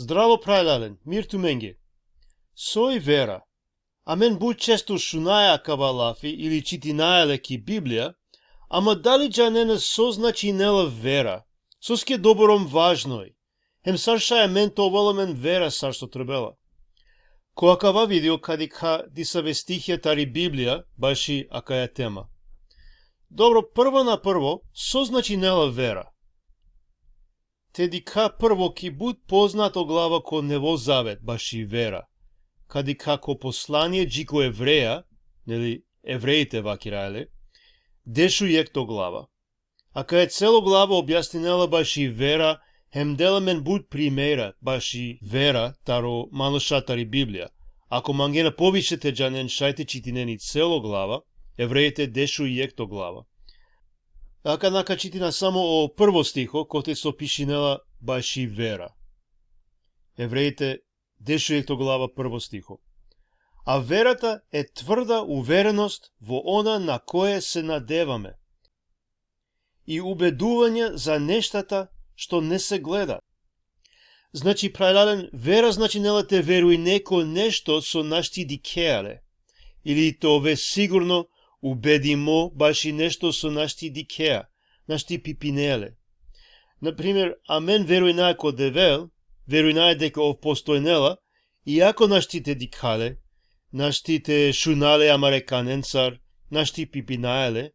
Здраво, прајлален, мир ту менге. Сој вера. А мен буд често шунаја кавалафи или читинајале ки Библија, ама дали джанена созначи нела вера? Соске добором важној. Хем саршаја мен то воламен вера сарсо требела. Која кава видео кади ка дисаве стихија тари Библија, баши акаја тема. Добро, прво на прво, созначи нела вера. Теди ка прво ки буд познато глава ко Нево Завет, баши вера. Кади како послание джико евреја, нели евреите вакирајле, дешу јекто глава. А кај цело глава објаснинела баши вера, хем деламен буд примера, баши вера, таро манушатари Библија. Ако мангена повишете джанен шајте читинени цело глава, евреите дешу јекто глава. Ака нака читина само о прво стихо, коте со пишинела баши вера. Евреите дешу јекто глава прво стихо. А верата е тврда увереност во она на кое се надеваме и убедување за нештата што не се гледа. Значи, прајлален, вера значи нела те веруј неко нешто со нашти дикеале, или тове сигурно убедимо баши нешто со нашти дикеа, нашти пипинеле. Например, амен веруј најко девел, веруј нај дека ов постојнела, иако наштите дикале, наштите шунале амареканенцар, нашти пипинаеле.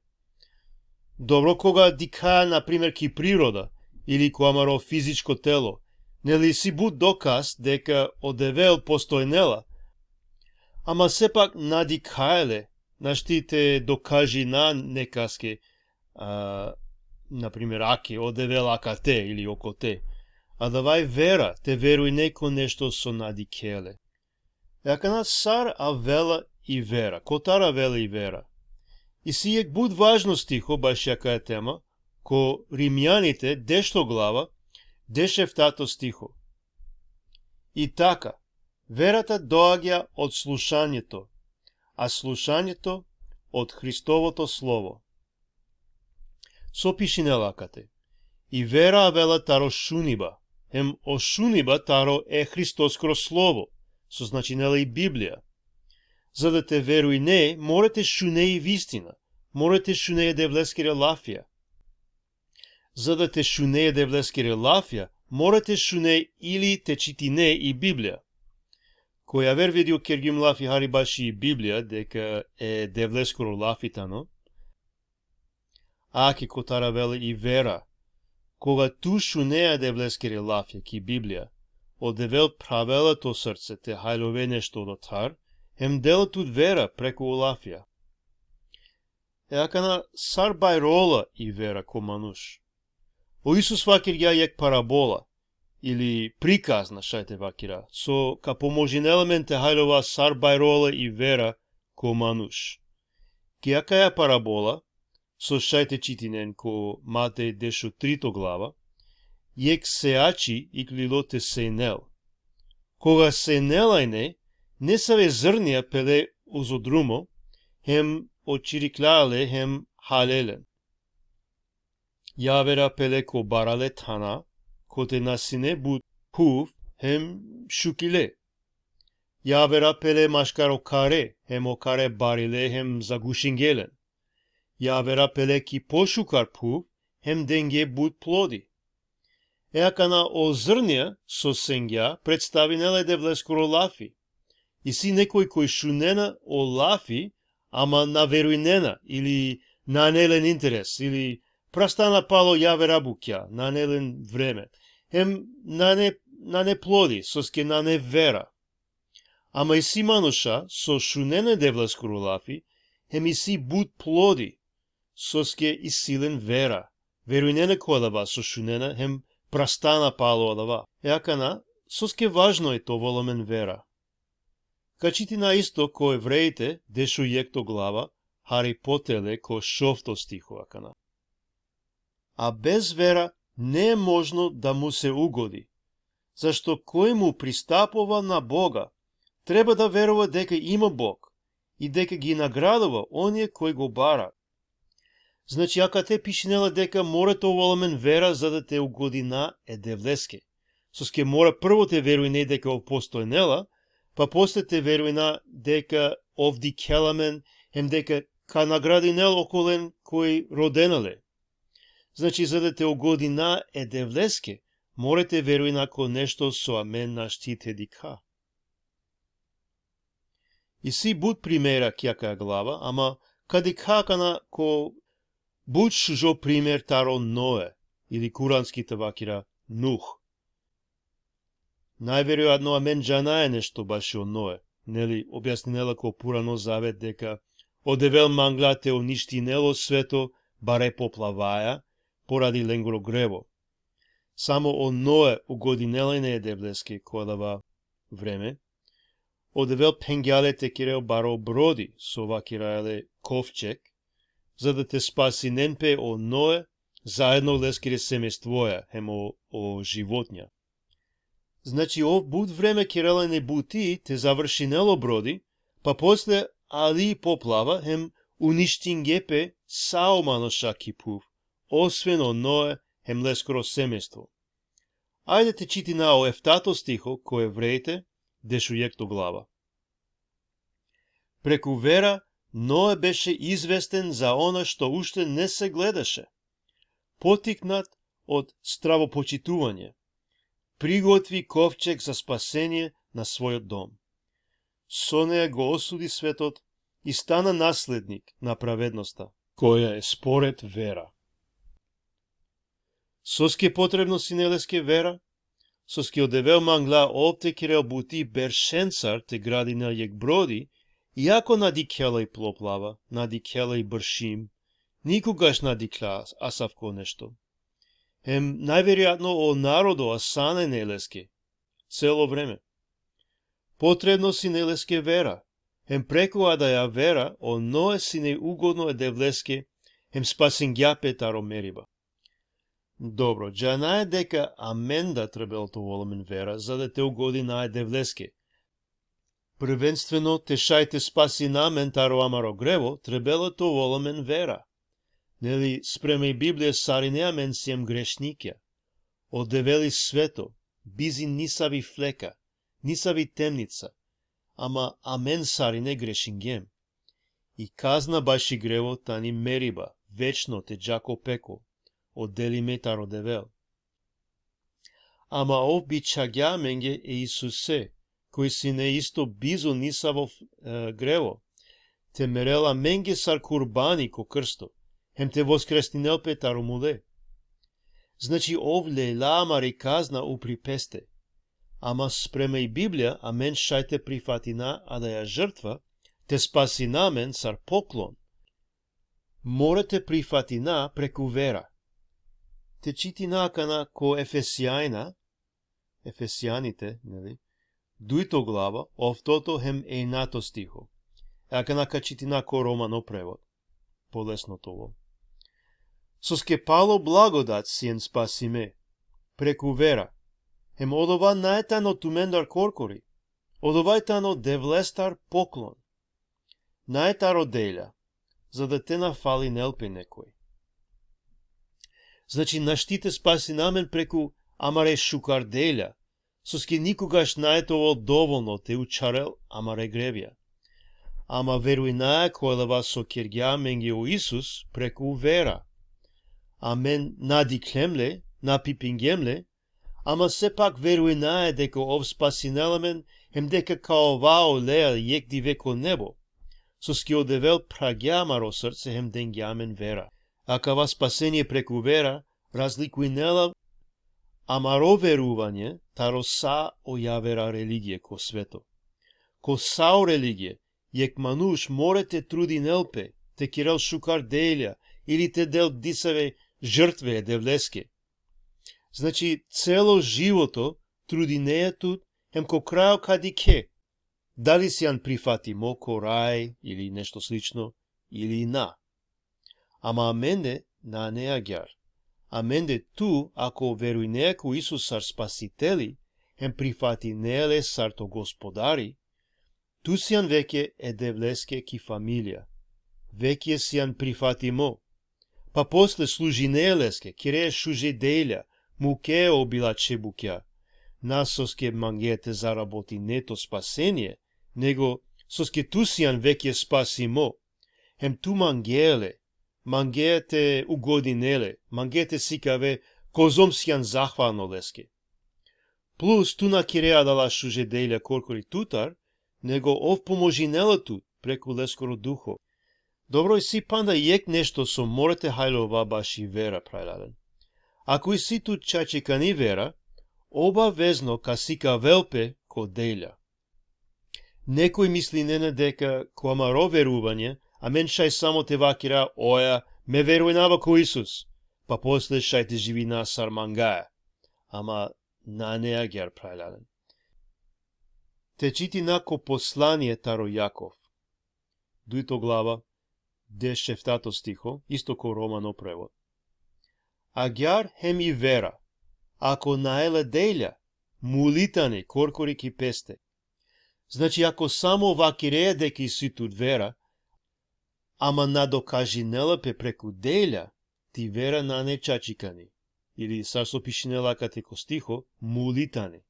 Добро, кога дикаја, например, ки природа, или ко амаро физичко тело, нели си буд доказ дека одевел постојнела, ама сепак надикаеле, наштите докажи на некаске, например, аке, одевел акате или окоте, а давај вера, те веруј неко нешто со надикеле. Јакана сар а вела и вера, котара вела и вера. И си ек буд важно стихо, баш јака е тема, ко римјаните, дешто глава, дешев тато стихо. И така, верата доаѓа од слушањето, а слушањето од Христовото Слово. Со пишинелакате. И вера вела таро шуниба, хем о шуниба таро е Христоскро Слово, со значинела и Библија. За да те веруј не, морате шуне и вистина, морате шуне да влескире лафија. За да те шуне да влескире лафија, морате шуне или те читине и Библија. Која вер видео кергим лафи хари баши и Библија, дека е девлескоро лафитано, аки котара веле и вера, кога ту шунеа девлескире лафја ки Библија, одевел правелато срце те хајлове нешто до тар, хем делат од вера преку лафија. Еакана сар бајрола и вера ко мануш. О Исус вакир ја јек парабола, или приказна шајте вакира, со ка поможин елементе хајлова сар бајрола и вера ко мануш. Ки јака ја парабола, со шајте читинен ко Матеј дешо 3 глава, јек сеачи и клилоте сејнел. Кога сејнелајне, не саве зрнија пеле озодрумо, хем очириклале, хем халелен. Јавера пеле ко барале тана, коте насине буд хув, хем шукиле. Јавера пеле машкаро каре, хем окаре бариле, хем загушингелен. Јавера пеле ки пошукар пув, хем денге буд плоди. Еакана о зрнија со сења представинеле девлескоро лафи. И си некој кој шунена о лафи, ама наверујнена, или нанелен интерес, или прастана пало јавера букја, нанелен време. Хем нане плоди, соске нане вера. Ама и си мануша, со шунена девлескоро лафи, хем и си буд плоди, соске и силен вера. Верујнена којлава со шунена, хем прастана пало одава. Еакана, соске важно е то воламен вера. Качити на исто ко евреите, дешо јекто глава, хари потеле ко шовто стихо акана. А без вера не е можно да му се угоди, зашто кој му пристапува на Бога, треба да верува дека има Бог и дека ги наградува оние кои го барат. Значи, ака те пишинела дека морате оволамен вера за да те угоди на едевлеске, Соске мора прво те веруј не дека ов постојнела, па после те верујна дека овди келамен хем дека ка наградинел околен кој роденале. Значи, за да те угодина е девлеске, морате верујна ко нешто со амен на штите дика. И си буд примера кјака глава, ама кади какана ко буд шужо пример таро Ное, или куранските вакира Нух. Најверојатно амен джана е нешто баши од Ное, нели објаснинела ко Пурано завет дека одевел мангла те уништинело свето, баре поплаваја, поради ленгро грево. Само од Ное угодинела не е девлеске којлава време, одевел пенгјале те кирел баро броди со вакираеле ковчег, за да те спаси ненпе од Ное, заедно лескире семејствоја, хемо о животња. Значи, ов буд време кирела не бути, те заврши нело броди, па после али поплава, хем уништингепе сао маноша кипув, освен о Ное, хем лескоро семејство. Ајде те чити на о ефтато стихо, кој евреите, дешујекто глава. Преку вера, Ное беше известен за она што уште не се гледаше. Потикнат од стравопочитување, приготви ковчег за спасение на својот дом. Со неја го осуди светот и стана наследник на праведноста, која е според вера. Соске потребно синелеске вера, соске одевел мангла овте кирел бути бершенцар те градина јек броди, иако надикела и плоплава, надикела и бршим, никогаш надикла асавко нешто. Хем најверојатно о народо асане нелеске, цело време. Потребно си нелеске вера, хем преку адаја вера, о Ное си не угодно е девлеске, хем спасен ѓапе таро мериба. Добро, джана е дека амен да требел то воломен вера, за да те угоди на е девлеске. Првенствено те шајте спаси намен таро амаро грево, требело то воломен вера. Нели спреме и Библија сари не амен сием грешникја. Одевели свето, бизи нисави флека, нисави темница, ама амен сари не грешингем. И казна баши грево тани мериба, вечно те джако пеко, одели ме таро девел. Ама ов бичагја менге е Исусе, кој си не исто бизо нисаво грево, те мерела менге сар курбани ко крсто, хем те воскреснинел пе таро муле. Значи ов лела амари казна упри песте, ама спреме и Библија, амен шајте прифатина, а да ја жртва, те спаси намен сар поклон. Морате прифатина преку вера. Те чити накана ко Ефесијаните, нели? Дуито глава, овтото хем ејнато стихо. Акана ка чити на ко Романо превод. Полесно това. Соске пало благодат сиен спаси ме, преку вера. Хем одова најтано тумендар коркори, одовајтано девлестар поклон. Најтаро делја, за да те нафали нелпе некој. Значи, наштите спаси намен преку амаре шукар делја, соске никогаш најтовол доволно те учарел амаре гревја. Ама верујнаја којлева со кирѓа менге у Исус преку вера. Амен надиклемле, напипингемле, ама сепак верујнаја дека ов спасинеламен хем дека као вао леа јекди веко небо, соске одевел праѓамаро срце хем денгјамен вера. А кава спасение преку вера, разликујнела амаро верување, таро са ојавера религија ко свето. Ко сао религија, јек мануш морете труди нелпе, те кирел шукар делја, или те дел дисаве жртве девлеске. Значи, цело живото труди нејатут, хем ко крајо кади ке. Дали си јан прифатимо ко рај, или нешто слично, или на. Ама аменде на неагјар. Аменде ту, ако веруј неако Исус сар спасители, хем прифати нееле сар то господари, ту си јан веќе е девлеске ки фамилија. Веќе си јан прифатимо. Па после служи неелеске, кире шуже делја, муке обилаче букја. нас соске мангете заработи нето спасение, него соске тусиан веќе спасимо. Хем ту мангете угодинеле, мангете сикаве козомсиан захвално леске. Плюс ту на киреа дала шужеделя коркори тутар, него ов поможинела тут, преку лескоро духо. Добро и си панда јек нешто со морате хајлова баши вера прајлален. Ако и си тут чачекани вера, обавезно касика велпе ко делја. Некој мисли нене дека коамаро верување, а мен шај само те вакира оја, ме верујнава ко Исус, па после шај те живи на сармангаја. Ама на неа гер прајлален. Те чити нако послание таро Јаков. Дуито глава, 10 стихо, исто ко Романо превод. А гјар хем и вера, ако наеле делја, мулитани коркори ки песте. Значи, ако само вакиреја дека и си тут вера, ама надокажинела пе преку делја, ти вера на не чачикани. Или сарсо пишинела катеко стихо, мулитани.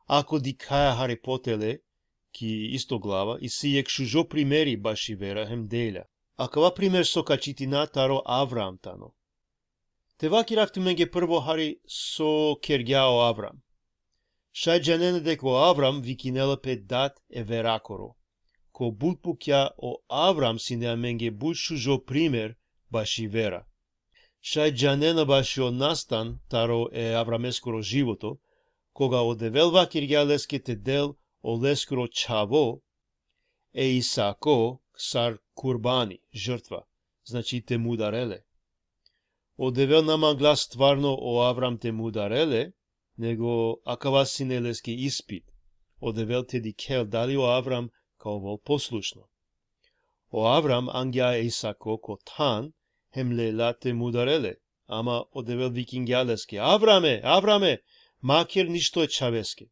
Ако дикаја харипотеле, ки исто глава, и си јек шужо примери баши вера хем делја. А кава пример со качитина таро Авраам тано. Те вакиравту менге прво хари со кергјао Авраам. Шај джанене деко Авраам викинела пе дат е веракоро. Ко бутпукја о Авраам си неа менге буд шужо пример баши вера. Шај джанена баши о настан таро е аврамескоро живото, кога одевел вакирѓа лескете дел о лескоро чаво, е Исако сар курбани, жртва, значи те му дареле. Одевел наман глас стварно о Аврам те му дареле, него акава синелески испит. Одевел те дикел дали о Аврам као вол послушно. О Аврам ангја Исако ко тан, хем лела те му дареле, ама одевел викингјалески, Авраме, макер ништо е чавеске.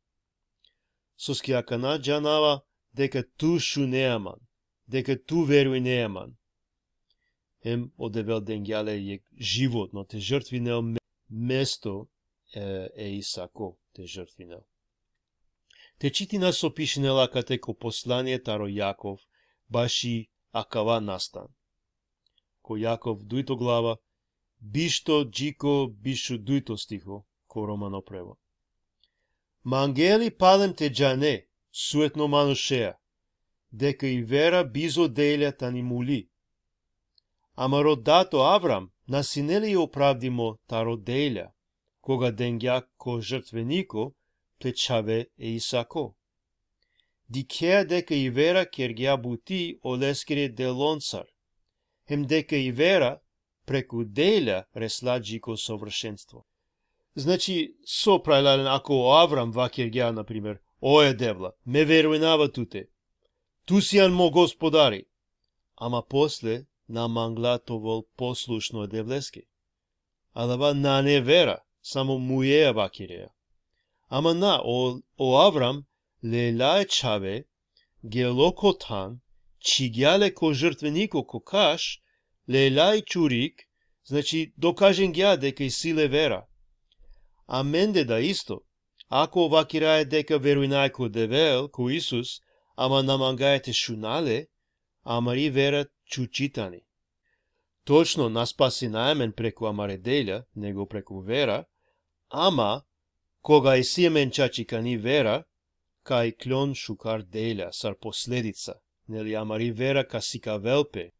Соски акана джанава дека ту шу неаман, дека ту веруј неаман. Хем одевел денгјале јек живот, но те жртвинел место е Исако, те жртвинел. Те читина со пишинела катеко послание таро Јаков, баши акава настан. Ко Јаков дуито глава, бишто джико бишу дуито стихо, ко Романо превод. Мангели палем те джане, суетно манушеа, дека и вера бизо делја тани мули. Ама родато Аврам насинели оправдимо таро делја, кога денгја ко жртвенико плечаве е Исако. Дикеа дека и вера кергја бути олескере делонцар, хем дека и вера преку делја ресладжи ко совршенство. Значи, со прајлален, ако Аврам вакергја, например, оје девла, ме верујнава туте, ту сијан мо господари, ама после на манглатовол послушно девлеске. Алава на не вера, само мујеја вакиреја. Ама на, о Аврам, лелај чаве, гело котан, чигјале ко жртвенико ко каш, лелај чурик, значи докажен гја дека и силе вера. А менде да исто, ако вакирај дека верујнај ко девел, ко Исус, ама намангајте шунале, амари вера чучитани. Точно наспаси најмен преку амаределја, него преку вера, ама кога и сиемен чачикани вера, кај клон шукар делја, сар последица, нели амари вера касика велпе.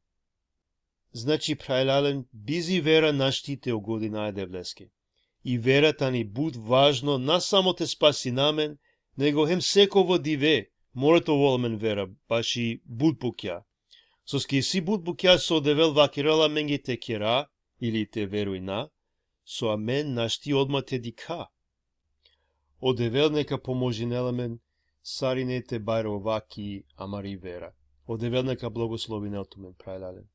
Значи прајлален бизи вера наштите огодинај девлеске. И верата ни буд важно на само те спаси намен, него хем секово диве, морето волмен вера, баши буд пукја. Соски си буд пукја со одевел вакирала менги те кера, или те верујна, со амен нашти одма те дика. Одевел нека поможинела мен, саринете бајро ваки амари вера. Одевел нека благослови нелту мен прајлален.